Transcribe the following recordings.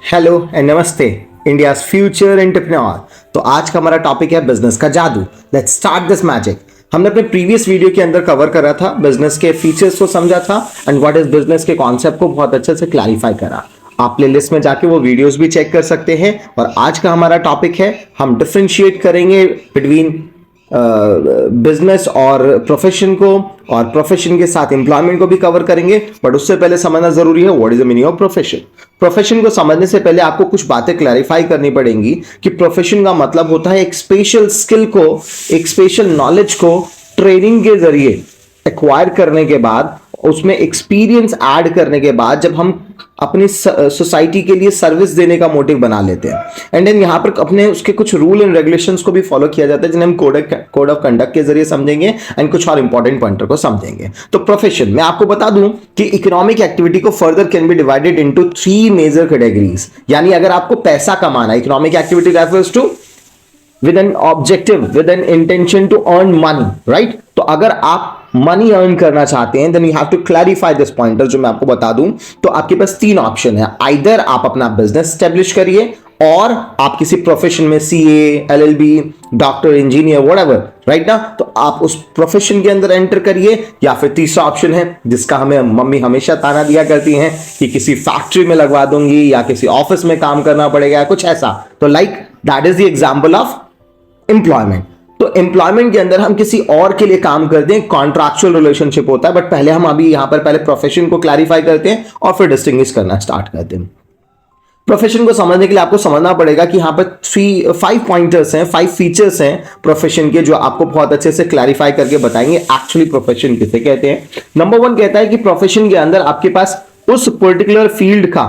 Hello and नमस्ते India's future entrepreneur. तो आज का हमारा टॉपिक है बिजनेस का जादू। Let's start this magic. हमने अपने प्रीवियस वीडियो के अंदर कवर करा था, बिजनेस के फीचर्स को समझा था एंड व्हाट इज बिजनेस के कॉन्सेप्ट को बहुत अच्छे से क्लैरिफाई करा। आप प्लेलिस्ट में जाके वो वीडियोस भी चेक कर सकते हैं। और आज का हमारा टॉपिक है, हम डिफरेंशिएट करेंगे बिटवीन बिजनेस और प्रोफेशन को, और प्रोफेशन के साथ एम्प्लॉयमेंट को भी कवर करेंगे। बट उससे पहले समझना जरूरी है what is the meaning of profession. Profession को समझने से पहले आपको कुछ बातें क्लैरिफाई करनी पड़ेंगी कि प्रोफेशन का मतलब होता है एक स्पेशल स्किल को, एक स्पेशल नॉलेज को ट्रेनिंग के जरिए एक्वायर करने के बाद, उसमें एक्सपीरियंस ऐड करने के बाद, जब हम अपनी सोसाइटी के लिए सर्विस देने का मोटिव बना लेते हैं। एंड देन यहाँ पर अपने उसके कुछ रूल एंड रेगुलेशंस को भी फॉलो किया जाता है, जिन्हें हम कोड ऑफ कंडक्ट के जरिए समझेंगे एंड कुछ और इंपॉर्टेंट पॉइंटर को समझेंगे। तो प्रोफेशन, मैं आपको बता दूं कि इकोनॉमिक एक्टिविटी को further can be divided into 3 major categories. यानी अगर आपको पैसा कमाना है, economic activity refers to with an objective, with an intention to earn money, right? तो अगर आप मनी अर्न करना चाहते हैं, then you have to clarify this pointer जो मैं आपको बता दूं। तो आपके पास 3 ऑप्शन है, आइदर आप अपना बिजनेस स्टैब्लिश करिए, और आप किसी प्रोफेशन में CA, LLB, doctor, engineer, whatever, right ना, तो आप उस प्रोफेशन के अंदर एंटर करिए। या फिर तीसरा ऑप्शन है जिसका हमें मम्मी हमेशा ताना दिया करती हैं कि किसी फैक्ट्री में लगवा दूंगी या किसी ऑफिस में काम करना पड़ेगा, कुछ ऐसा। तो like that is the example of employment. तो एम्प्लॉयमेंट के अंदर हम किसी और के लिए काम करते हैं, कॉन्ट्रैक्चुअल रिलेशनशिप होता है। बट पहले हम अभी यहां पर पहले प्रोफेशन को क्लैरिफाई करते हैं और फिर डिस्टिंग्विश करना स्टार्ट करते हैं। प्रोफेशन को समझने के लिए आपको समझना पड़ेगा कि यहां पर 5 पॉइंटर्स हैं, 5 फीचर्स हैं प्रोफेशन के, जो आपको बहुत अच्छे से क्लैरिफाई करके बताएंगे एक्चुअली प्रोफेशन किसे कहते हैं। नंबर 1 कहता है कि प्रोफेशन के अंदर आपके पास उस पर्टिकुलर फील्ड का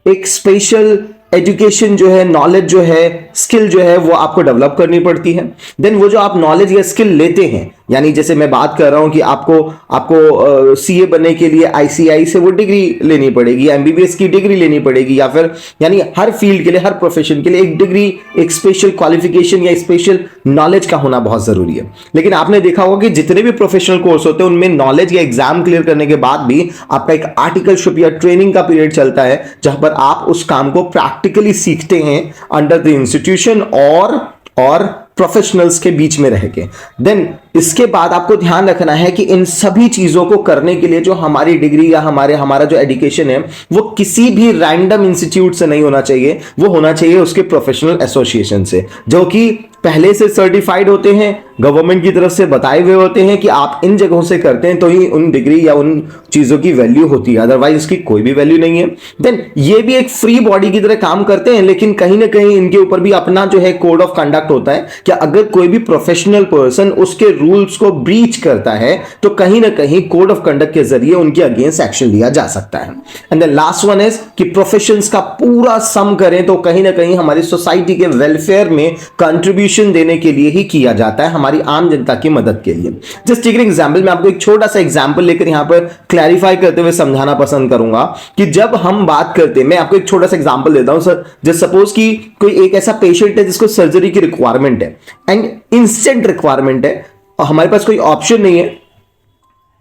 एक स्पेशल एजुकेशन जो है, नॉलेज जो है, स्किल जो है, वो आपको डेवलप करनी पड़ती है। देन वो जो आप नॉलेज या स्किल लेते हैं, यानी जैसे मैं बात कर रहा हूं कि आपको सीए बनने के लिए आईसीआई से वो डिग्री लेनी पड़ेगी, एमबीबीएस की डिग्री लेनी पड़ेगी, या फिर यानी हर फील्ड के लिए, हर प्रोफेशन के लिए एक डिग्री, एक स्पेशल क्वालिफिकेशन या स्पेशल नॉलेज का होना बहुत जरूरी है। लेकिन आपने देखा होगा कि जितने भी प्रोफेशनल कोर्स होते हैं उनमें नॉलेज या एग्जाम क्लियर करने के बाद भी आपका एक आर्टिकलशिप या ट्रेनिंग का पीरियड चलता है, जहां पर आप उस काम को प्रैक्टिकली सीखते हैं अंडर द इंस्टीट्यूशन और प्रोफेशनल्स के बीच में रह के। देन इसके बाद आपको ध्यान रखना है कि इन सभी चीजों को करने के लिए जो हमारी डिग्री या हमारा जो एजुकेशन है, वो किसी भी रैंडम इंस्टीट्यूट से नहीं होना चाहिए, वो होना चाहिए उसके प्रोफेशनल एसोसिएशन से, जो कि पहले से सर्टिफाइड होते हैं, गवर्नमेंट की तरफ से बताए हुए होते हैं कि आप इन जगहों से करते हैं तो ही उन डिग्री या उन चीजों की वैल्यू होती है, अदरवाइज इसकी कोई भी वैल्यू नहीं है। देन ये भी एक फ्री बॉडी की तरह काम करते हैं, लेकिन कहीं ना कहीं इनके ऊपर भी अपना जो है कोड ऑफ कंडक्ट होता है कि अगर कोई भी प्रोफेशनल पर्सन उसके रूल्स को ब्रीच करता है तो कहीं ना कहीं कोड ऑफ कंडक्ट के जरिए उनके अगेंस्ट एक्शन लिया जा सकता है। And the last one is कि प्रोफेशंस का पूरा सम करें तो कहीं ना कहीं हमारी सोसाइटी के वेलफेयर में कंट्रीब्यूशन देने के लिए ही किया जाता है, हमारी आम जनता की मदद के लिए। जस्ट टेक एन एग्जांपल, मैं आपको एक छोटा सा एग्जांपल लेकर यहां पर क्लैरिफाई करते हुए समझाना पसंद करूंगा कि जब हम बात करते हैं, मैं आपको एक छोटा सा एग्जांपल देता हूं सर। जस्ट सपोज कि कोई एक ऐसा पेशेंट है जिसको सर्जरी की रिक्वायरमेंट है एंड इंस्टेंट रिक्वायरमेंट है, और हमारे पास कोई ऑप्शन नहीं है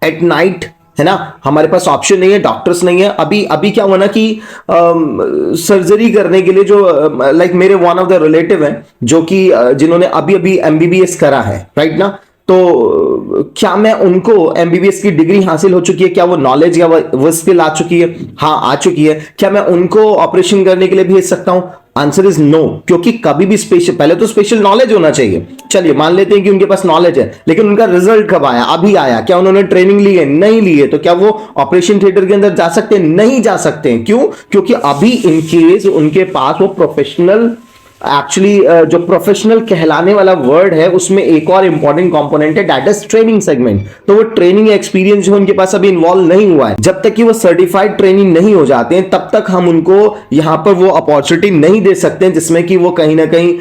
एट नाइट, है ना, हमारे पास ऑप्शन नहीं है, डॉक्टर्स नहीं है। अभी क्या हुआ ना कि सर्जरी करने के लिए जो लाइक मेरे वन ऑफ द रिलेटिव हैं जो कि जिन्होंने अभी एमबीबीएस करा है, राइट ना, तो क्या मैं उनको एमबीबीएस की डिग्री हासिल हो चुकी है, क्या वो नॉलेज या वो स्किल आ चुकी है? हाँ, आ चुकी है। क्या मैं उनको ऑपरेशन करने के लिए भेज सकता हूं? आंसर इज नो, क्योंकि कभी भी स्पेशल, पहले तो स्पेशल नॉलेज होना चाहिए। चलिए मान लेते हैं कि उनके पास नॉलेज है, लेकिन उनका रिजल्ट कब आया? अभी आया। क्या उन्होंने ट्रेनिंग ली है? नहीं ली है। तो क्या वो ऑपरेशन थिएटर के अंदर जा सकते हैं? नहीं जा सकते हैं। क्यों? क्योंकि अभी इन केस उनके पास वो प्रोफेशनल, एक्चुअली जो प्रोफेशनल कहलाने वाला वर्ड है उसमें एक और इंपॉर्टेंट कंपोनेंट है, दैट इज ट्रेनिंग सेगमेंट। तो वो ट्रेनिंग एक्सपीरियंस जो उनके पास अभी इन्वॉल्व नहीं हुआ है, जब तक कि वो सर्टिफाइड ट्रेनिंग नहीं हो जाते हैं तब तक हम उनको यहां पर वो अपॉर्चुनिटी नहीं दे सकते हैं जिसमें कि वो कहीं ना कहीं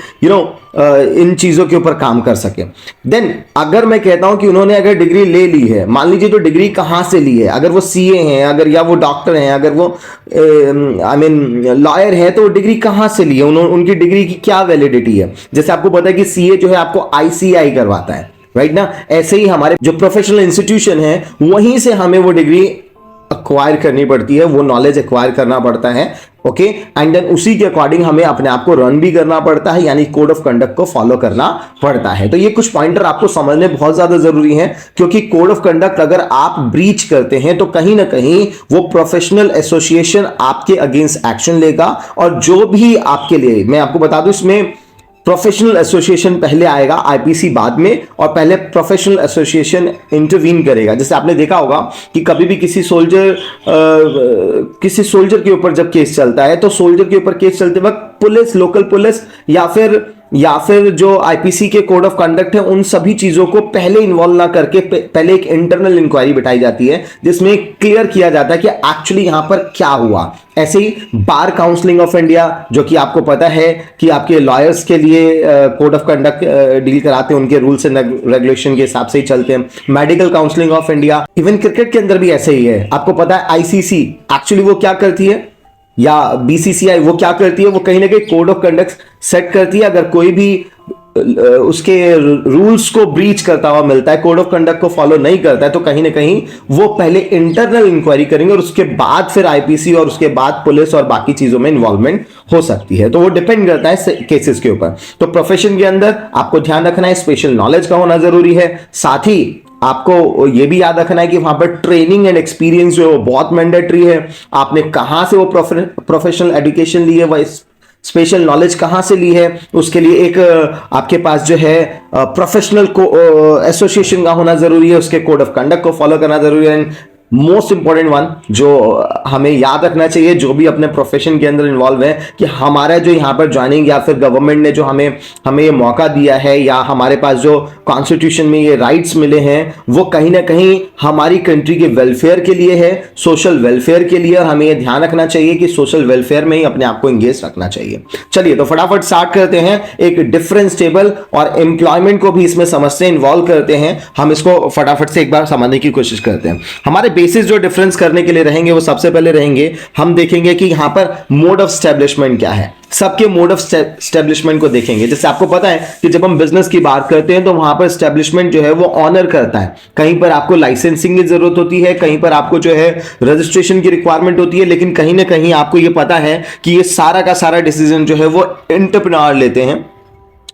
इन चीजों के ऊपर काम कर सके। देन अगर मैं कहता हूं कि उन्होंने अगर डिग्री ले ली है, मान लीजिए, तो डिग्री कहां से ली है? अगर वो सीए हैं, अगर या वो डॉक्टर हैं, अगर वो लॉयर है, तो डिग्री कहां से ली है? उनकी डिग्री की क्या वैलिडिटी है? जैसे आपको पता है कि सीए जो है आपको आईसीआई करवाता है, राइट ना, ऐसे ही हमारे जो प्रोफेशनल इंस्टीट्यूशन है वहीं से हमें वो डिग्री एक्वायर करनी पड़ती है, वो नॉलेज एक्वायर करना पड़ता है ओके, एंड देन उसी के अकॉर्डिंग हमें अपने आप को रन भी करना पड़ता है, यानी कोड ऑफ कंडक्ट को फॉलो करना पड़ता है। तो ये कुछ पॉइंटर आपको समझने बहुत ज्यादा जरूरी है, क्योंकि कोड ऑफ कंडक्ट अगर आप ब्रीच करते हैं तो कहीं ना कहीं वो प्रोफेशनल एसोसिएशन आपके अगेंस्ट एक्शन लेगा, और जो भी आपके लिए, मैं आपको बता दूं इसमें प्रोफेशनल एसोसिएशन पहले आएगा, आईपीसी बाद में, और पहले प्रोफेशनल एसोसिएशन इंटरवीन करेगा। जैसे आपने देखा होगा कि कभी भी किसी सोल्जर के ऊपर जब केस चलता है, तो सोल्जर के ऊपर केस चलते वक्त पुलिस, लोकल पुलिस या फिर जो आईपीसी के कोड ऑफ कंडक्ट है, उन सभी चीजों को पहले इन्वॉल्व ना करके पहले एक इंटरनल इंक्वायरी बिठाई जाती है, जिसमें क्लियर किया जाता है कि एक्चुअली यहां पर क्या हुआ। ऐसे ही बार काउंसलिंग ऑफ इंडिया, जो कि आपको पता है कि आपके लॉयर्स के लिए कोड ऑफ कंडक्ट डील कराते हैं, उनके रूल्स एंड रेगुलेशन के हिसाब से ही चलते हैं। Medical counselling of India, even cricket के अंदर भी ऐसे ही है। आपको पता है आईसीसी एक्चुअली वो क्या करती है, या बीसीसीआई वो क्या करती है, वो कहीं ना कहीं कोड ऑफ कंडक्ट सेट करती है। अगर कोई भी उसके रूल्स को ब्रीच करता हुआ मिलता है, कोड ऑफ कंडक्ट को फॉलो नहीं करता है, तो कहीं ना कहीं वो पहले इंटरनल इंक्वायरी करेंगे, और उसके बाद फिर आईपीसी, और उसके बाद पुलिस और बाकी चीजों में इन्वॉल्वमेंट हो सकती है। तो वो डिपेंड करता है केसेस के ऊपर। तो प्रोफेशन के अंदर आपको ध्यान रखना है, स्पेशल नॉलेज का होना जरूरी है। साथ ही आपको ये भी याद रखना है कि वहां पर ट्रेनिंग एंड एक्सपीरियंस जो है वो बहुत मैंडेटरी है। आपने कहां से वो प्रोफेशनल एजुकेशन ली है, वह स्पेशल नॉलेज कहां से ली है, उसके लिए एक आपके पास जो है प्रोफेशनल एसोसिएशन का होना जरूरी है, उसके कोड ऑफ कंडक्ट को फॉलो करना जरूरी है। मोस्ट इंपॉर्टेंट वन जो हमें याद रखना चाहिए, जो भी अपने प्रोफेशन के अंदर इन्वॉल्व है, कि हमारा जो यहाँ पर ज्वाइनिंग, या फिर गवर्नमेंट ने जो हमें ये मौका दिया है, या हमारे पास जो कॉन्स्टिट्यूशन में ये राइट्स मिले हैं, वो कहीं ना कहीं हमारी कंट्री के वेलफेयर के लिए है, सोशल वेलफेयर के लिए। और हमें ये ध्यान रखना चाहिए कि सोशल वेलफेयर में ही अपने आप को एंगेज रखना चाहिए। चलिए तो फटाफट स्टार्ट करते हैं, एक डिफरेंस टेबल और एम्प्लॉयमेंट को भी इसमें समझते हैं, इन्वॉल्व करते हैं। हम इसको फटाफट से एक बार समझने की कोशिश करते हैं। हमारे बेसिस जो डिफरेंस करने के लिए रहेंगे, वो सबसे पहले रहेंगे, हम देखेंगे कि यहां पर मोड ऑफ स्टैब्लिशमेंट क्या है। सबके मोड ऑफ स्टैब्लिशमेंट को देखेंगे। जैसे आपको पता है कि जब हम बिजनेस की बात करते हैं, तो वहां पर स्टैब्लिशमेंट जो है वो ऑनर करता है। कहीं पर आपको लाइसेंसिंग की जरूरत होती है, कहीं पर आपको जो है रजिस्ट्रेशन की रिक्वायरमेंट होती है, लेकिन कहीं ना कहीं आपको ये पता है कि ये सारा का सारा डिसीजन जो है वो एंटरप्रेन्योर लेते हैं,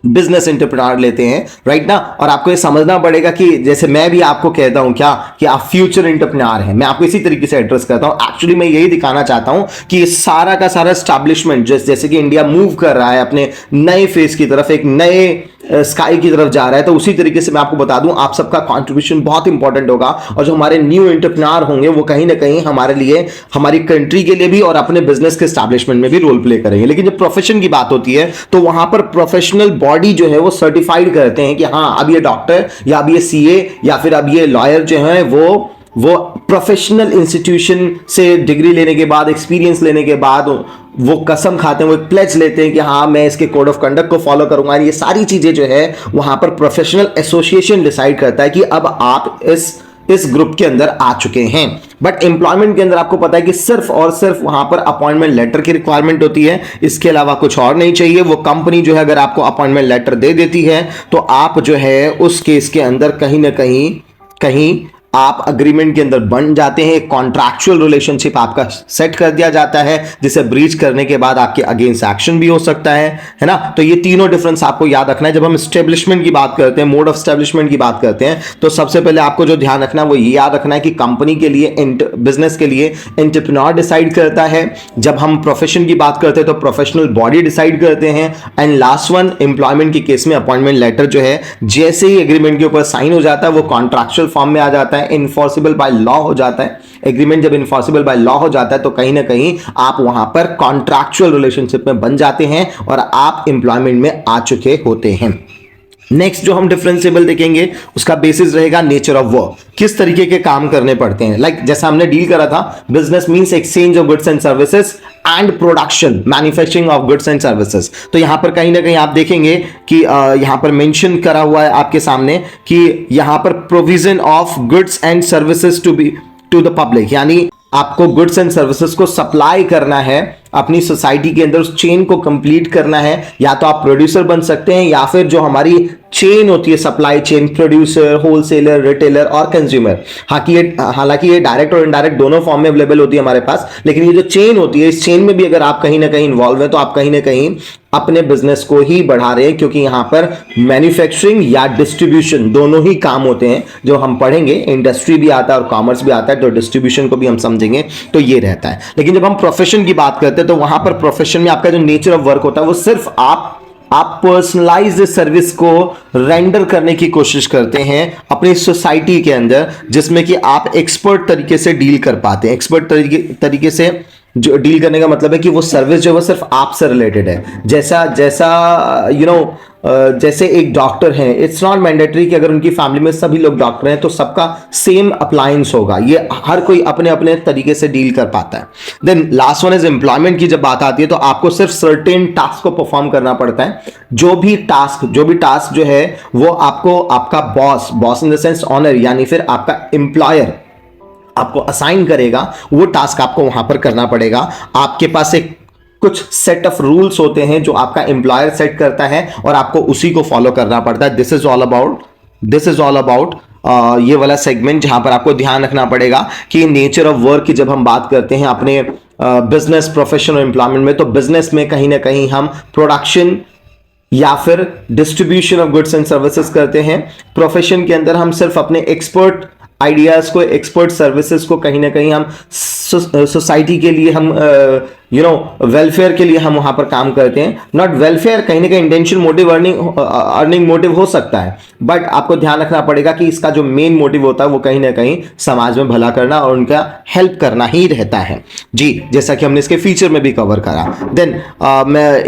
बिजनेस एंटरप्रेन्योर लेते हैं, राइट ना। और आपको ये समझना पड़ेगा कि जैसे मैं भी आपको कहता हूं क्या कि आप फ्यूचर एंटरप्रेन्योर हैं, मैं आपको इसी तरीके से एड्रेस करता हूं। एक्चुअली मैं यही दिखाना चाहता हूं कि ये सारा का सारा एस्टैब्लिशमेंट जैसे कि इंडिया मूव कर रहा है अपने नए फेज की तरफ, एक नए स्काई की तरफ जा रहा है, तो उसी तरीके से मैं आपको बता दूं आप सबका कंट्रीब्यूशन बहुत इंपॉर्टेंट होगा। और जो हमारे न्यू एंटरप्रेन्योर होंगे, वो कहीं ना कहीं हमारे लिए, हमारी कंट्री के लिए भी, और अपने बिजनेस के एस्टैब्लिशमेंट में भी रोल प्ले करेंगे। लेकिन जब प्रोफेशन की बात होती है, तो वहां पर प्रोफेशनल बॉडी जो है वो सर्टिफाइड करते हैं कि हाँ, अब ये डॉक्टर, या अब ये सीए, या फिर अब ये लॉयर जो है वो प्रोफेशनल इंस्टीट्यूशन से डिग्री लेने के बाद, एक्सपीरियंस लेने के बाद वो कसम खाते हैं, वो एक प्लेज लेते हैं कि हाँ, मैं इसके कोड ऑफ कंडक्ट को फॉलो करूंगा। ये सारी चीजें जो है वहां पर प्रोफेशनल एसोसिएशन डिसाइड करता है कि अब आप इस ग्रुप के अंदर आ चुके हैं। बट एम्प्लॉयमेंट के अंदर आपको पता है कि सिर्फ और सिर्फ वहां पर अपॉइंटमेंट लेटर की रिक्वायरमेंट होती है, इसके अलावा कुछ और नहीं चाहिए। वो कंपनी जो है अगर आपको अपॉइंटमेंट लेटर दे देती है, तो आप जो है उस केस के अंदर कहीं ना कहीं आप अग्रीमेंट के अंदर बन जाते हैं। एक कॉन्ट्रैक्चुअल रिलेशनशिप आपका सेट कर दिया जाता है, जिसे ब्रीच करने के बाद आपके अगेंस्ट एक्शन भी हो सकता है ना। तो ये तीनों डिफरेंस आपको याद रखना है। जब हम एस्टेब्लिशमेंट की बात करते हैं, मोड ऑफ एस्टेब्लिशमेंट की बात करते हैं, तो सबसे पहले आपको जो ध्यान रखना है वो ये याद रखना है कि कंपनी के लिए, बिजनेस के लिए एंटरप्रेन्योर डिसाइड करता है। जब हम प्रोफेशन की बात करते हैं, तो प्रोफेशनल बॉडी डिसाइड करते हैं। एंड लास्ट वन, एम्प्लॉयमेंट के केस में अपॉइंटमेंट लेटर जो है जैसे ही एग्रीमेंट के ऊपर साइन हो जाता है, वो कॉन्ट्रैक्चुअल फॉर्म में आ जाता है, इनफोर्सिबल बाय लॉ हो जाता है। एग्रीमेंट जब इनफोर्सिबल बाय लॉ हो जाता है, तो कहीं ना कहीं आप वहां पर कॉन्ट्रैक्चुअल रिलेशनशिप में बन जाते हैं और आप एम्प्लॉयमेंट में आ चुके होते हैं। नेक्स्ट जो हम डिफरेंशिएबल देखेंगे, उसका बेसिस रहेगा नेचर ऑफ वर्क, किस तरीके के काम करने पड़ते हैं। लाइक जैसा हमने डील करा था, business means exchange of goods and services and production, manufacturing of goods and services. तो यहां पर कहीं ना कहीं आप देखेंगे कि यहां पर मेंशन करा हुआ है आपके सामने कि यहां पर provision of goods and services to the public, यानी आपको गुड्स एंड सर्विसेज को सप्लाई करना है अपनी सोसाइटी के अंदर, उस चेन को कंप्लीट करना है। या तो आप प्रोड्यूसर बन सकते हैं, या फिर जो हमारी चेन होती है, supply chain, producer, wholesaler, retailer और कंज्यूमर। हालांकि ये डायरेक्ट और इनडायरेक्ट दोनों फॉर्म में अवेलेबल होती है हमारे पास, लेकिन ये जो चेन होती है, इस चेन में भी अगर आप कहीं ना कहीं इन्वॉल्व है तो आप कहीं ना कहीं अपने बिजनेस को ही बढ़ा रहे हैं, क्योंकि यहां पर मैन्युफैक्चरिंग या डिस्ट्रीब्यूशन दोनों ही काम होते हैं जो हम पढ़ेंगे। इंडस्ट्री भी आता है और कॉमर्स भी आता है, तो डिस्ट्रीब्यूशन को भी हम समझेंगे, तो ये रहता है। लेकिन जब हम प्रोफेशन की बात करते हैं तो वहां पर प्रोफेशन में आपका जो नेचर ऑफ वर्क होता है वो सिर्फ आप पर्सनलाइज्ड सर्विस को रेंडर करने की कोशिश करते हैं अपनी सोसाइटी के अंदर, जिसमें कि आप एक्सपर्ट तरीके से डील कर पाते हैं। एक्सपर्ट तरीके से जो डील करने का मतलब है कि वो सर्विस जो है वो सिर्फ आपसे रिलेटेड है। जैसे एक डॉक्टर है, इट्स नॉट मैंडेटरी कि अगर उनकी फैमिली में सभी लोग डॉक्टर हैं तो सबका सेम अप्लायंस होगा। ये हर कोई अपने अपने तरीके से डील कर पाता है। Then last one is employment की जब बात आती है तो आपको सिर्फ सर्टेन टास्क को परफॉर्म करना पड़ता है। जो भी टास्क जो है वो आपको आपका boss in the sense owner यानी फिर आपका एम्प्लॉयर आपको असाइन करेगा, वो टास्क आपको वहां पर करना पड़ेगा। आपके पास एक कुछ सेट ऑफ रूल्स होते हैं जो आपका एम्प्लॉयर सेट करता है और आपको उसी को फॉलो करना पड़ता है। दिस इज ऑल अबाउट ये वाला सेगमेंट, जहां पर आपको ध्यान रखना पड़ेगा कि नेचर ऑफ वर्क की जब हम बात करते हैं अपने बिजनेस, प्रोफेशन और एम्प्लॉयमेंट में, तो बिजनेस में कहीं ना कहीं हम प्रोडक्शन या फिर distribution of goods and services करते हैं। प्रोफेशन के अंदर हम सिर्फ अपने एक्सपर्ट आइडियाज को, एक्सपर्ट सर्विसेज को कहीं ना कहीं हम सोसाइटी के लिए हम वेलफेयर के लिए हम वहां पर काम करते हैं। नॉट वेलफेयर, कहीं ना कहीं इंटेंशन मोटिव, अर्निंग मोटिव हो सकता है, बट आपको ध्यान रखना पड़ेगा कि इसका जो मेन मोटिव होता है वो कहीं ना कहीं समाज में भला करना और उनका हेल्प करना ही रहता है जी, जैसा कि हमने इसके फीचर में भी कवर करा। देन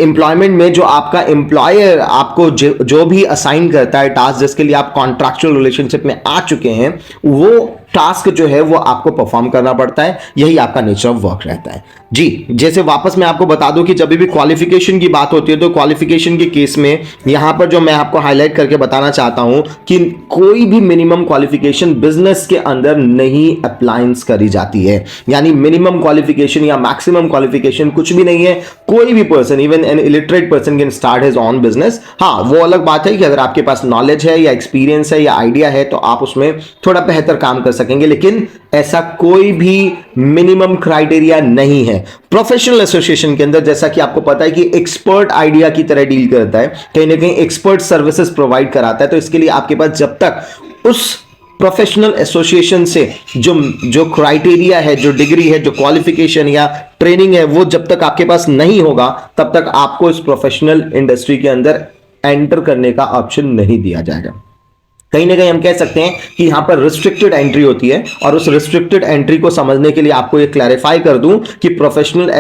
एम्प्लॉयमेंट में जो आपका एम्प्लॉयर आपको जो भी असाइन करता है टास्क, जिसके लिए आप कॉन्ट्रैक्चुअल रिलेशनशिप में आ चुके हैं, वो टास्क जो है वो आपको परफॉर्म करना पड़ता है। यही आपका नेचर ऑफ वर्क रहता है जी। जैसे वापस मैं आपको बता दूं कि जब भी क्वालिफिकेशन की बात होती है तो क्वालिफिकेशन के केस में यहां पर जो मैं आपको हाईलाइट करके बताना चाहता हूं कि कोई भी मिनिमम क्वालिफिकेशन बिजनेस के अंदर नहीं अप्लायंस करी जाती है। यानी मिनिमम क्वालिफिकेशन या मैक्सिमम क्वालिफिकेशन कुछ भी नहीं है। कोई भी person, even an illiterate person, can start his own business. हाँ, वो अलग बात है कि अगर आपके पास नॉलेज है या एक्सपीरियंस है या आइडिया है तो आप उसमें थोड़ा बेहतर काम कर सकेंगे, लेकिन ऐसा कोई भी मिनिमम क्राइटेरिया नहीं है। प्रोफेशनल एसोसिएशन के अंदर जैसा कि आपको पता है कि एक्सपर्ट आइडिया की तरह डील करता है, कहीं ना कहीं एक्सपर्ट सर्विसेज प्रोवाइड कराता है, तो इसके लिए आपके पास जब तक उस प्रोफेशनल एसोसिएशन से जो क्राइटेरिया है, जो डिग्री है, जो क्वालिफिकेशन या ट्रेनिंग है, वो जब तक आपके पास नहीं होगा तब तक आपको इस प्रोफेशनल इंडस्ट्री के अंदर एंटर करने का ऑप्शन नहीं दिया जाएगा। कहीं ना कहीं हम कह सकते हैं कि यहां पर रिस्ट्रिक्टेड एंट्री होती है, और उस रिस्ट्रिक्टेड एंट्री को समझने के लिए आपको ये क्लैरिफाई कर दूं कि प्रोफेशनल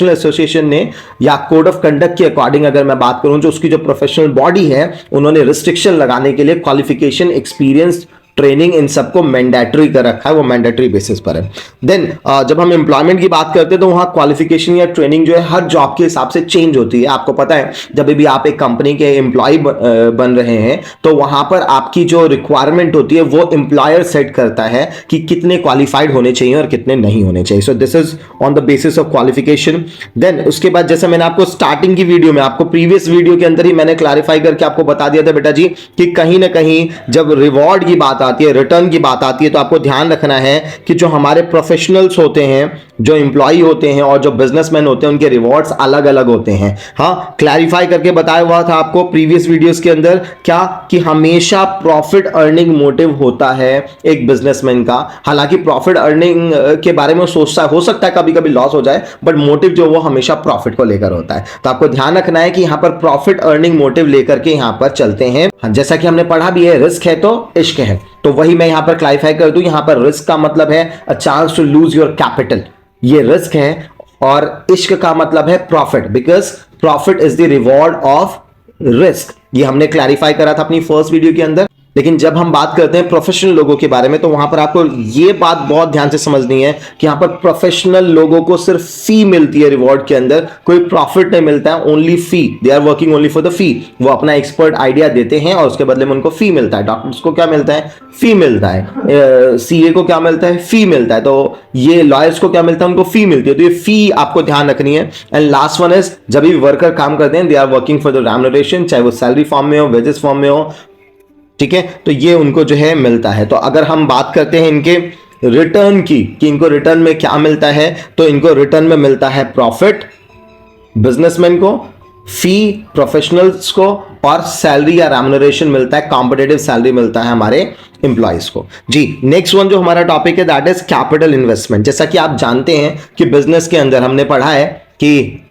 एसोसिएशन ने या कोड ऑफ कंडक्ट के अकॉर्डिंग अगर मैं बात करूं, जो उसकी जो प्रोफेशनल बॉडी है, उन्होंने रिस्ट्रिक्शन लगाने के लिए क्वालिफिकेशन, एक्सपीरियंस, ट्रेनिंग, इन सबको मैंडेटरी कर रखा है, वो मैंडेटरी बेसिस पर है। देन जब हम एम्प्लॉयमेंट की बात करते हैं तो वहां क्वालिफिकेशन या ट्रेनिंग जो है हर जॉब के हिसाब से चेंज होती है। आपको पता है जब भी आप एक कंपनी के एम्प्लॉय बन रहे हैं तो वहां पर आपकी जो रिक्वायरमेंट होती है वो एम्प्लॉयर सेट करता है कि कितने क्वालिफाइड होने चाहिए और कितने नहीं होने चाहिए। So this is on the basis of qualification. Then उसके बाद जैसे मैंने आपको स्टार्टिंग की वीडियो में, आपको प्रीवियस वीडियो के अंदर ही मैंने क्लैरिफाई करके आपको बता दिया था बेटा जी कि कहीं ना कहीं जब रिवॉर्ड की बात आती है, रिटर्न की बात आती है, तो आपको ध्यान रखना है कि जो हमारे प्रोफेशनल्स होते हैं, जो एम्प्लॉय होते हैं और जो बिजनेसमैन होते हैं, उनके रिवॉर्ड्स अलग अलग होते हैं। हाँ, क्लैरिफाई करके बताया हुआ था आपको प्रीवियस वीडियोस के अंदर क्या कि हमेशा प्रॉफिट अर्निंग मोटिव होता है एक बिजनेसमैन का। हालांकि प्रॉफिट अर्निंग के बारे में सोचता हो सकता है कभी कभी लॉस हो जाए, बट मोटिव जो वो हमेशा प्रॉफिट को लेकर होता है। तो आपको ध्यान रखना है कि यहां पर प्रॉफिट अर्निंग मोटिव लेकर के यहां पर चलते हैं। जैसा कि हमने पढ़ा भी है, रिस्क है तो इश्क है, तो वही मैं यहां पर क्लैरिफाई कर दूं। यहां पर रिस्क का मतलब है a chance to lose your capital, ये रिस्क है, और इश्क का मतलब है profit, because profit is the reward of risk. ये हमने क्लैरिफाई करा था अपनी फर्स्ट वीडियो के अंदर। लेकिन जब हम बात करते हैं प्रोफेशनल लोगों के बारे में, तो वहां पर आपको ये बात बहुत ध्यान से समझनी है कि यहां पर प्रोफेशनल लोगों को सिर्फ फी मिलती है रिवॉर्ड के अंदर, कोई प्रॉफिट नहीं मिलता है, only fee. They are working only for the fee. वो अपना एक्सपर्ट आइडिया देते हैं और उसके बदले में उनको फी मिलता है। डॉक्टर्स को क्या मिलता है? फी मिलता है। सीए को क्या मिलता है? फी मिलता है। तो ये लॉयर्स को क्या मिलता है? उनको फी मिलती है। तो ये फी आपको ध्यान रखनी है। एंड लास्ट वन इज, जब भी वर्कर काम करते हैं, they are working for the remuneration, चाहे वो सैलरी फॉर्म में हो, वेजेस फॉर्म में हो, ठीक है, तो ये उनको जो है मिलता है। तो अगर हम बात करते हैं इनके रिटर्न की, कि इनको रिटर्न में क्या मिलता है, तो इनको रिटर्न में मिलता है प्रॉफिट बिजनेसमैन को, फी प्रोफेशनल्स को, और सैलरी या रेम्युनरेशन मिलता है, कॉम्पिटिटिव सैलरी मिलता है हमारे एम्प्लॉइज को। जी, नेक्स्ट वन जो हमारा टॉपिक है दैट इज कैपिटल इन्वेस्टमेंट। जैसा कि आप जानते हैं कि बिजनेस के अंदर हमने पढ़ा है कि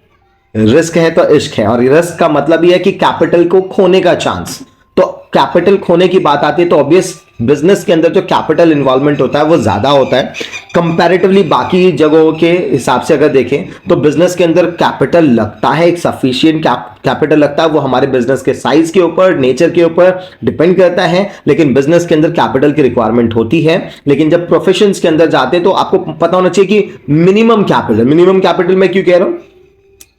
रिस्क है तो इश्क है, और रिस्क का मतलब यह है कि कैपिटल को खोने का चांस। तो कैपिटल खोने की बात आती है तो ऑब्वियस बिजनेस के अंदर जो कैपिटल इन्वॉल्वमेंट होता है वो ज्यादा होता है कंपैरेटिवली बाकी जगहों के हिसाब से। अगर देखें तो बिजनेस के अंदर कैपिटल लगता है, एक सफिशिएंट कैपिटल लगता है। वो हमारे बिजनेस के साइज के ऊपर, नेचर के ऊपर डिपेंड करता है, लेकिन बिजनेस के अंदर कैपिटल की रिक्वायरमेंट होती है। लेकिन जब प्रोफेशंस के अंदर जाते हैं तो आपको पता होना चाहिए कि मिनिमम कैपिटल मैं क्यों कह रहा हूं,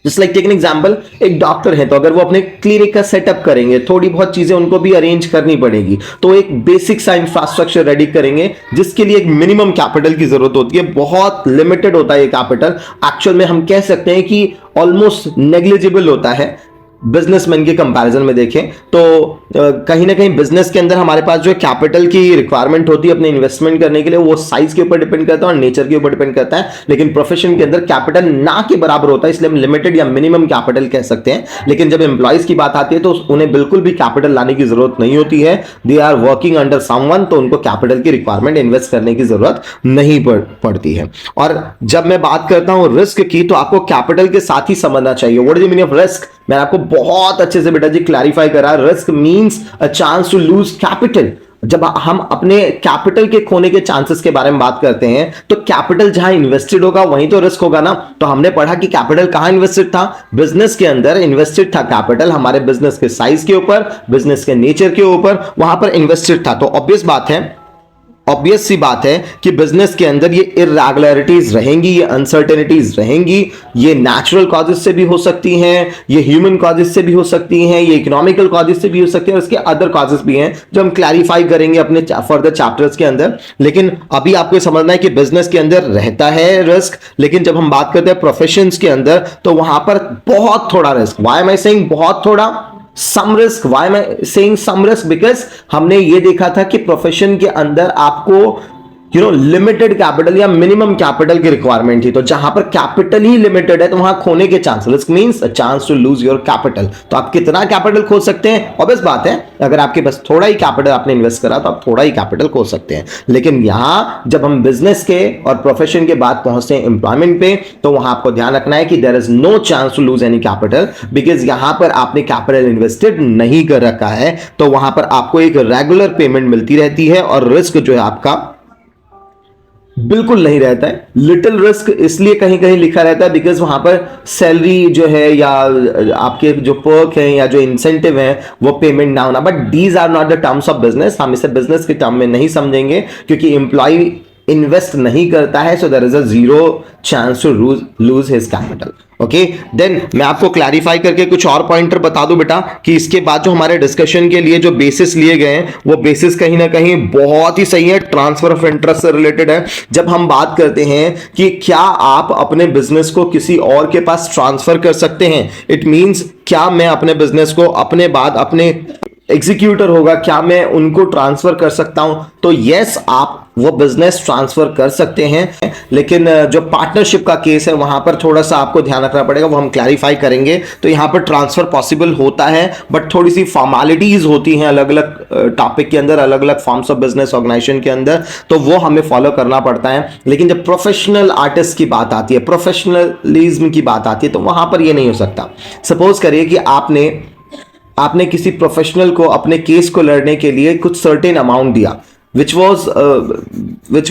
just like take an example, एक डॉक्टर है तो अगर वो अपने क्लिनिक का सेटअप करेंगे, थोड़ी बहुत चीजें उनको भी अरेंज करनी पड़ेगी, तो एक बेसिक सा इंफ्रास्ट्रक्चर रेडी करेंगे जिसके लिए एक मिनिमम कैपिटल की जरूरत होती है। बहुत लिमिटेड होता है ये कैपिटल, एक्चुअल में हम कह सकते हैं कि ऑलमोस्ट नेग्लिजिबल होता है बिजनेसमैन के कंपैरिजन में देखें तो। कहीं ना कहीं बिजनेस के अंदर हमारे पास जो कैपिटल की रिक्वायरमेंट होती है अपने इन्वेस्टमेंट करने के लिए, वो साइज के ऊपर डिपेंड करता है और नेचर के ऊपर डिपेंड करता है। लेकिन प्रोफेशन के अंदर कैपिटल ना के बराबर होता है, इसलिए हम लिमिटेड या मिनिमम कैपिटल कह सकते हैं। लेकिन जब एम्प्लॉइज की बात आती है तो उन्हें बिल्कुल भी कैपिटल लाने की जरूरत नहीं होती है। They are working under someone, तो उनको कैपिटल की रिक्वायरमेंट इन्वेस्ट करने की जरूरत नहीं पड़ती है। और जब मैं बात करता हूं रिस्क की, तो आपको कैपिटल के साथ ही समझना चाहिए what is the meaning of risk. मैंने आपको बहुत अच्छे से बेटा जी क्लैरिफाई करा, risk means a chance to lose capital. जब हम अपने कैपिटल के खोने के चांसेस के बारे में बात करते हैं तो कैपिटल जहां इन्वेस्टेड होगा वहीं तो रिस्क होगा ना। तो हमने पढ़ा कि कैपिटल कहां इन्वेस्टेड था, बिजनेस के अंदर इन्वेस्टेड था कैपिटल, हमारे बिजनेस के साइज के ऊपर, बिजनेस के नेचर के ऊपर, वहां पर इन्वेस्टेड था। तो ऑब्वियस सी बात है कि बिजनेस के अंदर ये इररेगुलरिटीज रहेंगी, ये अनसर्टेनिटीज रहेंगी। ये नेचुरल कॉजेस से भी हो सकती हैं, ये ह्यूमन कॉजेस से भी हो सकती हैं, ये इकोनॉमिकल कॉजेस से भी हो सकती हैं, और इसके अदर कॉजेस भी हैं जो हम क्लैरिफाई करेंगे अपने फर्दर चैप्टर्स के अंदर। लेकिन अभी आपको समझना है कि बिजनेस के अंदर रहता है रिस्क, लेकिन जब हम बात करते हैं प्रोफेशंस के अंदर तो वहां पर बहुत थोड़ा risk. Why am I saying बहुत थोड़ा? Some risk. Why am I saying some risk? Because हमने ये देखा था कि प्रोफेशन के अंदर आपको लिमिटेड कैपिटल या मिनिमम कैपिटल की रिक्वायरमेंट थी। तो जहां पर कैपिटल ही लिमिटेड है तो वहां खोने के chance, risk means a chance to lose your capital. तो आप कितना कैपिटल खो सकते हैं? ऑब्वियस बात है, अगर आपके पास थोड़ा ही कैपिटल आपने इन्वेस्ट करा तो आप थोड़ा ही कैपिटल खो सकते हैं। लेकिन यहां जब हम बिजनेस के और प्रोफेशन के बाद पहुंचते हैं एम्प्लॉयमेंट पे, तो वहां आपको ध्यान रखना है कि there is no chance to lose any capital, because यहां पर आपने कैपिटल इन्वेस्टेड नहीं कर रखा है। तो वहां पर आपको एक रेगुलर पेमेंट मिलती रहती है और रिस्क जो है आपका बिल्कुल नहीं रहता है। लिटिल रिस्क इसलिए कहीं कहीं लिखा रहता है बिकॉज वहां पर सैलरी जो है या आपके जो पर्क है या जो इंसेंटिव है वो पेमेंट ना होना। But these are not the terms of business, हम इसे बिजनेस के टर्म में नहीं समझेंगे क्योंकि एम्प्लॉय इन्वेस्ट नहीं करता है, so there is a zero chance to lose his capital. Okay, then मैं आपको क्लैरिफाई करके कुछ और पॉइंटर बता दूं बेटा कि इसके बाद जो हमारे डिस्कशन के लिए जो बेसिस लिए गए हैं वो बेसिस कहीं ना कहीं बहुत ही सही है, ट्रांसफर ऑफ इंटरेस्ट से रिलेटेड है। जब हम बात करते हैं कि क्या आप अपने बिजनेस को किसी और के पास ट्रांसफर कर सकते हैं, इट मींस क्या मैं अपने बिजनेस को अपने बाद अपने एग्जीक्यूटर होगा क्या मैं उनको ट्रांसफर कर सकता हूं? तो यस, आप वो बिजनेस ट्रांसफर कर सकते हैं, लेकिन जो पार्टनरशिप का केस है वहां पर थोड़ा सा आपको ध्यान रखना पड़ेगा, वो हम क्लैरिफाई करेंगे। तो यहां पर ट्रांसफर पॉसिबल होता है बट थोड़ी सी फॉर्मेलिटीज होती हैं अलग अलग टॉपिक के अंदर, अलग अलग फॉर्म्स ऑफ बिजनेस ऑर्गेनाइजेशन के अंदर, तो वो हमें फॉलो करना पड़ता है। लेकिन जब प्रोफेशनल आर्टिस्ट की बात आती है, प्रोफेशनलिज्म की बात आती है, तो वहां पर ये नहीं हो सकता। सपोज करिए कि आपने किसी प्रोफेशनल को अपने केस को लड़ने के लिए कुछ सर्टेन अमाउंट दिया which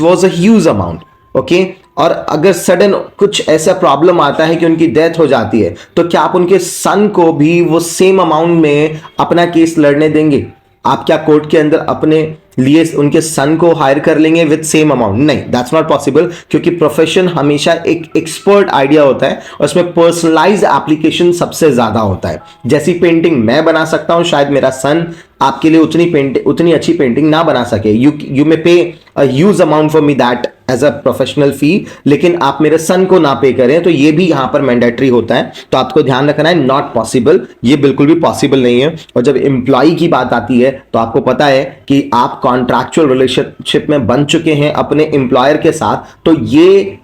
was a huge amount, okay? और अगर सडन कुछ ऐसा प्रॉब्लम आता है कि उनकी डेथ हो जाती है, तो क्या आप उनके सन को भी वो सेम अमाउंट में अपना केस लड़ने देंगे? आप क्या कोर्ट के अंदर अपने लिए उनके सन को हायर कर लेंगे विद सेम अमाउंट? नहीं, दैट्स नॉट पॉसिबल, क्योंकि प्रोफेशन हमेशा एक एक्सपर्ट आइडिया होता है और उसमें पर्सनलाइज्ड एप्लीकेशन सबसे ज्यादा होता है। जैसी पेंटिंग मैं बना सकता हूं, शायद मेरा सन आपके लिए उतनी अच्छी पेंटिंग ना बना सके। You may pay a huge amount for me that as a professional fee, लेकिन आप मेरे सन को ना पे करें, तो ये भी यहां पर मैंडेटरी होता है। तो आपको ध्यान रखना है, नॉट पॉसिबल, ये बिल्कुल भी पॉसिबल नहीं है। और जब एम्प्लॉय की बात आती है तो आपको पता है कि आप कॉन्ट्रैक्चुअल रिलेशनशिप में बन चुके हैं अपने एम्प्लॉयर के साथ, तो ये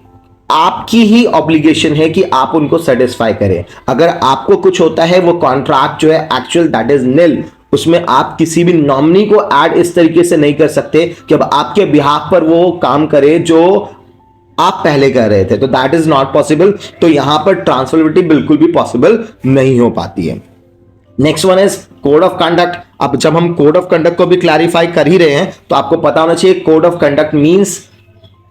आपकी ही ऑब्लिगेशन है कि आप उनको सेटिस्फाई करें। अगर आपको कुछ होता है, वो कॉन्ट्रैक्ट जो है एक्चुअल दैट इज निल, उसमें आप किसी भी नॉमिनी को ऐड इस तरीके से नहीं कर सकते कि अब आपके बिहाफ पर वो काम करे जो आप पहले कर रहे थे, तो दैट इज नॉट पॉसिबल। तो यहां पर ट्रांसफरेबिलिटी बिल्कुल भी पॉसिबल नहीं हो पाती है। Next one is code of conduct. अब जब हम कोड ऑफ कंडक्ट को भी क्लैरिफाई कर ही रहे हैं, तो आपको पता होना चाहिए code of conduct means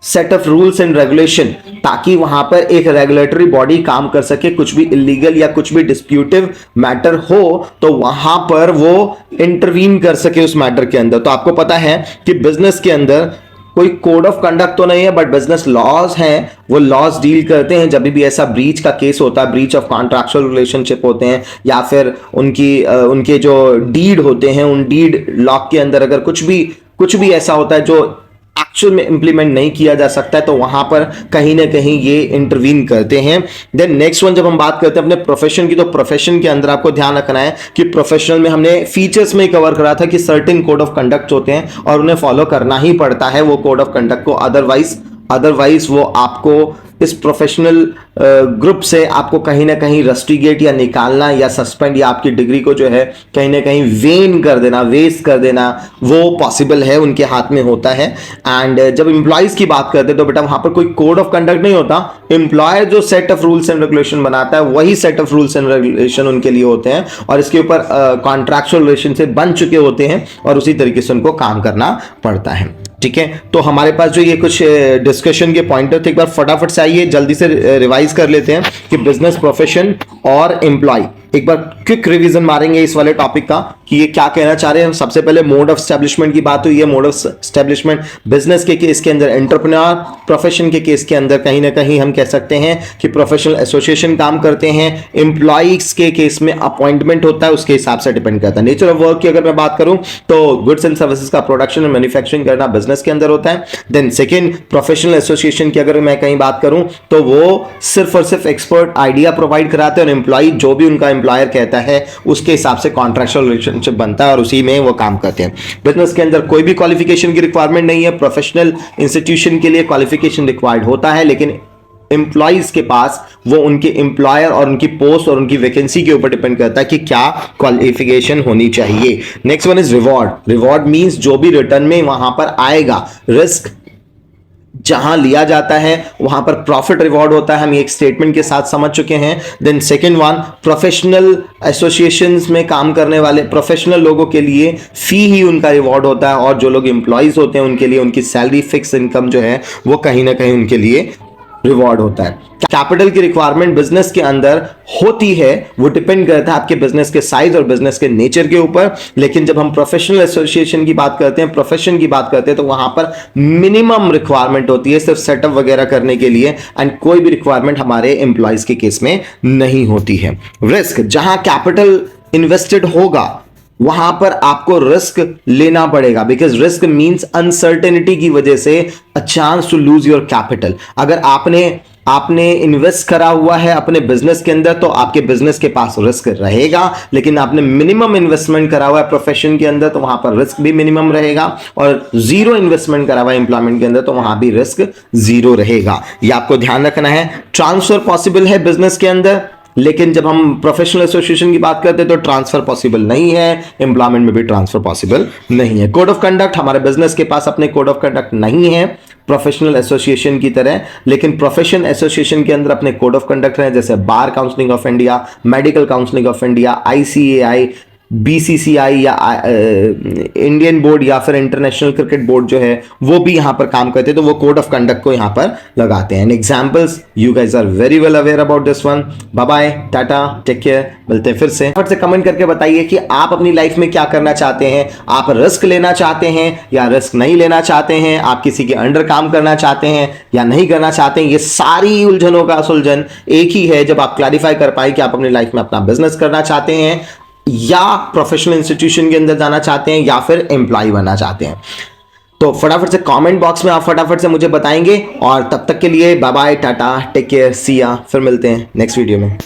set of rules and regulation, ताकि वहां पर एक रेगुलेटरी बॉडी काम कर सके। कुछ भी इलीगल या कुछ भी डिस्प्यूटिव मैटर हो तो वहां पर वो इंटरवीन कर सके उस मैटर के अंदर। तो आपको पता है कि बिजनेस के अंदर कोई कोड ऑफ कंडक्ट तो नहीं है, बट बिजनेस लॉज हैं, वो लॉज डील करते हैं। जब भी ऐसा ब्रीच का केस होता है, ब्रीच ऑफ कॉन्ट्रैक्चुअल रिलेशनशिप होते हैं, या फिर उनके जो डीड होते हैं, उन डीड लॉ के अंदर अगर कुछ भी ऐसा होता है जो एक्चुअल में इंप्लीमेंट नहीं किया जा सकता है, तो वहां पर कहीं ना कहीं ये इंटरवीन करते हैं। देन नेक्स्ट वन, जब हम बात करते हैं अपने प्रोफेशन की, तो प्रोफेशन के अंदर आपको ध्यान रखना है कि प्रोफेशनल में हमने फीचर्स में कवर करा था कि सर्टेन कोड ऑफ कंडक्ट होते हैं और उन्हें फॉलो करना ही पड़ता है वो कोड ऑफ कंडक्ट को, अदरवाइज वो आपको इस प्रोफेशनल ग्रुप से आपको कहीं ना कहीं रस्टिगेट या निकालना या सस्पेंड या आपकी डिग्री को जो है कहीं ना कहीं वेस्ट कर देना, वो पॉसिबल है, उनके हाथ में होता है। एंड जब एम्प्लॉयज की बात करते हैं तो बेटा वहां पर कोई कोड ऑफ कंडक्ट नहीं होता। एम्प्लॉयर जो set of rules and regulation बनाता है, वही set of rules and regulation उनके लिए होते हैं और इसके ऊपर कॉन्ट्रैक्चुअल रिलेशन से बन चुके होते हैं और उसी तरीके से उनको काम करना पड़ता है। ठीक है, तो हमारे पास जो ये कुछ डिस्कशन के पॉइंटर थे, एक बार फटाफट से आइए जल्दी से रिवाइज कर लेते हैं कि बिजनेस, प्रोफेशन और एम्प्लॉय। एक बार क्विक रिवीजन मारेंगे इस वाले टॉपिक का कि ये क्या कहना चाह रहे हैं। सबसे पहले मोड ऑफ एस्टेब्लिशमेंट की बात हुई है। मोड ऑफ एस्टेब्लिशमेंट बिजनेस के केस के अंदर एंटरप्रेन्योर, प्रोफेशन के केस के अंदर कहीं ना कहीं हम कह सकते हैं कि प्रोफेशनल एसोसिएशन काम करते हैं। एम्प्लॉइज के केस में अपॉइंटमेंट होता है, उसके हिसाब से डिपेंड करता है। नेचर ऑफ वर्क की अगर मैं बात करूं तो गुड्स एंड सर्विसेज का प्रोडक्शन और मैन्युफैक्चरिंग करना बिजनेस के अंदर होता है। देन सेकेंड, प्रोफेशनल एसोसिएशन की अगर मैं कहीं बात करूं तो वो सिर्फ और सिर्फ एक्सपर्ट आइडिया प्रोवाइड कराते हैं और एम्प्लॉय जो भी उनका एम्प्लॉयर कहता है उसके हिसाब से कॉन्ट्रैक्चुअल रिलेशनशिप बनता है और उसी में वो काम करते हैं। बिजनेस के अंदर कोई भी क्वालिफिकेशन की रिक्वायरमेंट नहीं है। प्रोफेशनल इंस्टीट्यूशन के लिए क्वालिफिकेशन रिक्वायर्ड होता है, लेकिन एम्प्लॉइज के पास वो उनके एम्प्लॉयर और उनकी पोस्ट और उनकी वैकेंसी के ऊपर डिपेंड करता है कि क्या क्वालिफिकेशन होनी चाहिए। Next one is reward. Reward means जो भी रिटर्न में वहां पर आएगा, रिस्क जहां लिया जाता है वहां पर प्रॉफिट रिवॉर्ड होता है। हम एक स्टेटमेंट के साथ समझ चुके हैं। Then second one, professional associations में काम करने वाले प्रोफेशनल लोगों के लिए फी ही उनका रिवॉर्ड होता है और जो लोग एम्प्लॉइज होते हैं उनके लिए उनकी सैलरी, फिक्स इनकम जो है वो कहीं ना कहीं उनके लिए रिवॉर्ड होता है। कैपिटल की रिक्वायरमेंट बिजनेस के अंदर होती है, वो डिपेंड करता है आपके बिजनेस के साइज और बिजनेस के नेचर के ऊपर। लेकिन जब हम प्रोफेशनल एसोसिएशन की बात करते हैं, प्रोफेशन की बात करते हैं, तो वहां पर मिनिमम रिक्वायरमेंट होती है सिर्फ सेटअप वगैरह करने के लिए, एंड कोई भी रिक्वायरमेंट हमारे एम्प्लॉयज के केस में नहीं होती है। रिस्क, जहां कैपिटल इन्वेस्टेड होगा वहां पर आपको रिस्क लेना पड़ेगा, बिकॉज रिस्क मींस अनसर्टेनिटी की वजह से a chance to lose your capital. अगर आपने इन्वेस्ट करा हुआ है अपने बिजनेस के अंदर तो आपके बिजनेस के पास रिस्क रहेगा, लेकिन आपने मिनिमम इन्वेस्टमेंट करा हुआ है प्रोफेशन के अंदर तो वहां पर रिस्क भी मिनिमम रहेगा, और जीरो इन्वेस्टमेंट करा हुआ है एम्प्लॉयमेंट के अंदर तो वहां भी रिस्क जीरो रहेगा। ये आपको ध्यान रखना है। ट्रांसफर पॉसिबल है बिजनेस के अंदर, लेकिन जब हम प्रोफेशनल एसोसिएशन की बात करते हैं तो ट्रांसफर पॉसिबल नहीं है, एम्प्लॉयमेंट में भी ट्रांसफर पॉसिबल नहीं है। कोड ऑफ कंडक्ट, हमारे बिजनेस के पास अपने कोड ऑफ कंडक्ट नहीं है प्रोफेशनल एसोसिएशन की तरह, लेकिन प्रोफेशन एसोसिएशन के अंदर अपने कोड ऑफ कंडक्ट है, जैसे bar counselling of India, medical counselling of India, ICAI, BCCI या इंडियन बोर्ड या फिर इंटरनेशनल क्रिकेट बोर्ड जो है वो भी यहाँ पर काम करते हैं, तो वो कोड ऑफ कंडक्ट को यहाँ पर लगाते हैं। Examples you guys are very well aware about this one. Bye bye, Tata, take care, मिलते हैं फिर से। फट से कमेंट करके बताइए कि आप अपनी लाइफ में क्या करना चाहते हैं। आप रिस्क लेना चाहते हैं या रिस्क नहीं लेना चाहते हैं? आप किसी के अंडर काम करना चाहते हैं या नहीं करना चाहते हैं? ये सारी उलझनों का सुलझन एक ही है जब आप क्लैरिफाई कर पाए कि आप अपनी लाइफ में अपना बिजनेस करना चाहते हैं या प्रोफेशनल इंस्टीट्यूशन के अंदर जाना चाहते हैं या फिर एम्प्लॉय बनना चाहते हैं। तो फटाफट से कमेंट बॉक्स में आप फटाफट से मुझे बताएंगे, और तब तक के लिए bye bye, Tata, take care, see ya, फिर मिलते हैं नेक्स्ट वीडियो में।